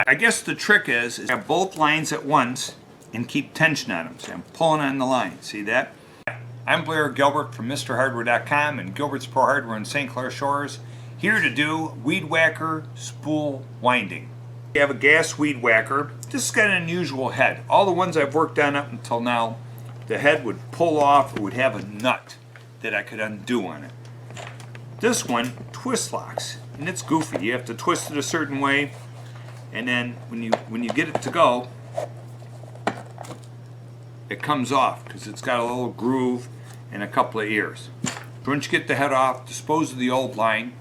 I guess the trick is have both lines at once and keep tension on them. So I'm pulling on the line. See that? I'm Blair Gilbert from MrHardware.com and Gilbert's Pro Hardware in St. Clair Shores, here to do Weed Whacker spool winding. We have a gas weed whacker. This has got an unusual head. All the ones I've worked on up until now, the head would pull off or would have a nut that I could undo on it. This one twist locks, and it's goofy. You have to twist it a certain way, and then when you get it to go, it comes off because it's got a little groove and a couple of ears. Once you get the head off, dispose of the old line,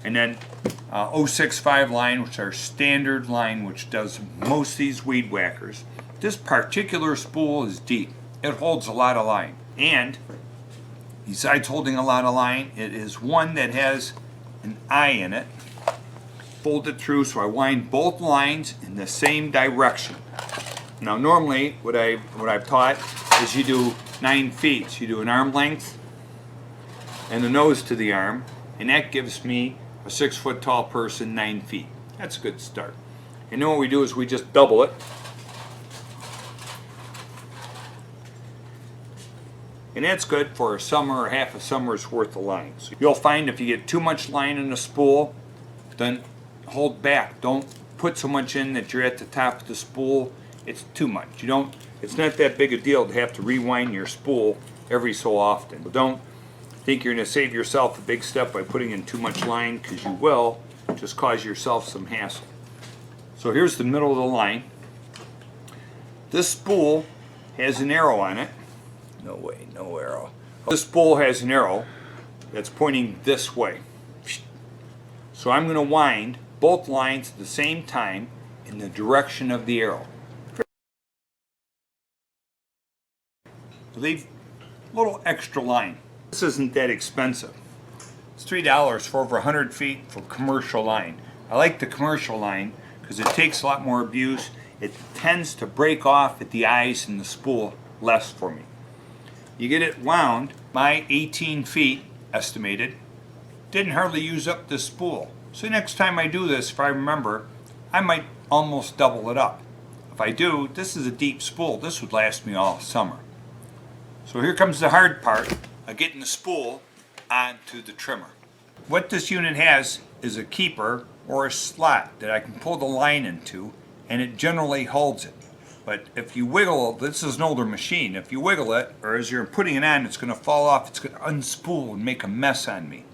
and then 065 line, which is our standard line, which does most of these weed whackers. This particular spool is deep. It holds a lot of line, and besides holding a lot of line, it is one that has an eye in it. Fold it through so I wind both lines in the same direction. Now normally what I've taught is you do 9 feet. So you do an arm length and the nose to the arm, and that gives me a 6 foot tall person 9 feet. That's a good start. And then what we do is we just double it. And that's good for a summer or half a summer's worth of line. So you'll find if you get too much line in a spool, then hold back. Don't put so much in that you're at the top of the spool. It's too much. It's not that big a deal to have to rewind your spool every so often. But don't think you're going to save yourself a big step by putting in too much line, because you will just cause yourself some hassle. So here's the middle of the line. This spool has an arrow on it. No way, no arrow. This spool has an arrow that's pointing this way. So I'm going to wind both lines at the same time in the direction of the arrow. Leave a little extra line. This isn't that expensive. It's $3 for over 100 feet for commercial line. I like the commercial line because it takes a lot more abuse. It tends to break off at the eyes and the spool less for me. You get it wound. My 18 feet estimated didn't hardly use up this spool. So next time I do this, if I remember, I might almost double it up. If I do, this is a deep spool. This would last me all summer. So here comes the hard part of getting the spool onto the trimmer. What this unit has is a keeper or a slot that I can pull the line into, and it generally holds it. But if you wiggle, this is an older machine, if you wiggle it, or as you're putting it on, it's going to fall off, it's going to unspool and make a mess on me.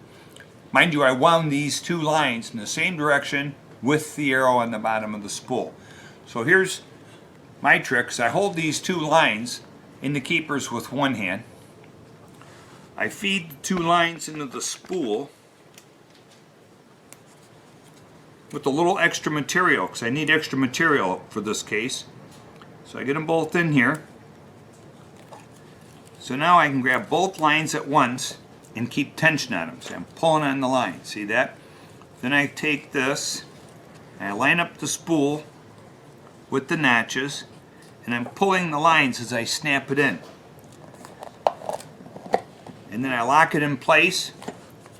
Mind you, I wound these two lines in the same direction with the arrow on the bottom of the spool. So here's my tricks. I hold these two lines in the keepers with one hand. I feed the two lines into the spool with a little extra material, because I need extra material for this case. So I get them both in here. So now I can grab both lines at once and keep tension on them. So I'm pulling on the line, see that? Then I take this and I line up the spool with the notches, and I'm pulling the lines as I snap it in. And then I lock it in place,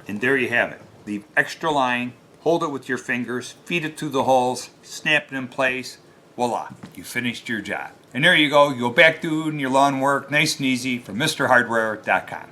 and there you have it. Leave extra line, hold it with your fingers, feed it through the holes, snap it in place. Voila, you finished your job. And there you go, you go back doing your lawn work nice and easy from MrHardware.com.